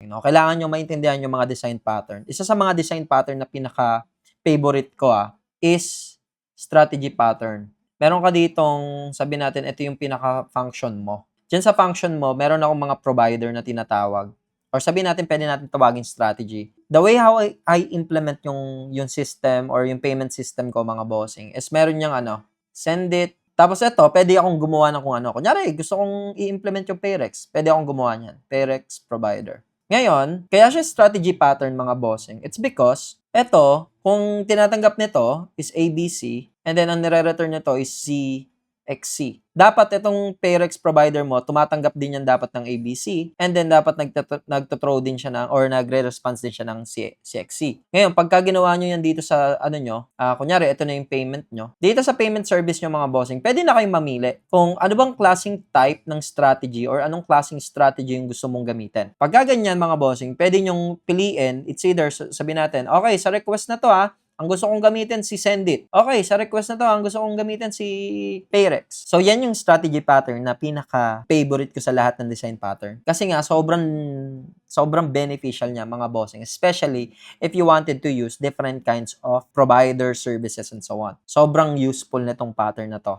bossing, no? Kailangan nyo maintindihan yung mga design pattern. Isa sa mga design pattern na pinaka-favorite ko is strategy pattern. Meron ka ditong, sabi natin, ito yung pinaka-function mo. Diyan sa function mo, meron akong mga provider na tinatawag. Or sabi natin, pwede natin tawagin strategy. The way how I implement yung system or yung payment system ko, mga bossing, is meron niyang send it. Tapos ito, pwede akong gumawa ng kung ano. Kunyari, gusto kong i-implement yung Payrex. Pwede akong gumawa niyan. Payrex provider. Ngayon, kaya siya strategy pattern, mga bossing. It's because, ito, kung tinatanggap nito is ABC, and then ang nire-return nito is CXC. Dapat itong Payrex provider mo, tumatanggap din yan dapat ng ABC, and then dapat nagto-throw din siya ng, or nagre-response din siya ng CXC. Ngayon, pagka ginawa nyo yan dito sa, kunyari, ito na yung payment nyo. Dito sa payment service nyo, mga bossing, pwede na kayong mamili kung ano bang klaseng type ng strategy or anong klaseng strategy yung gusto mong gamitin. Pagka ganyan, mga bossing, pwede nyong piliin, it's either, sabihin natin, okay, sa request na to ang gusto kong gamitin si Send It. Okay, sa request na to, ang gusto kong gamitin si Payrex. So, yan yung strategy pattern na pinaka-favorite ko sa lahat ng design pattern. Kasi nga, sobrang beneficial niya, mga bossing. Especially if you wanted to use different kinds of provider services and so on. Sobrang useful na tong pattern na to.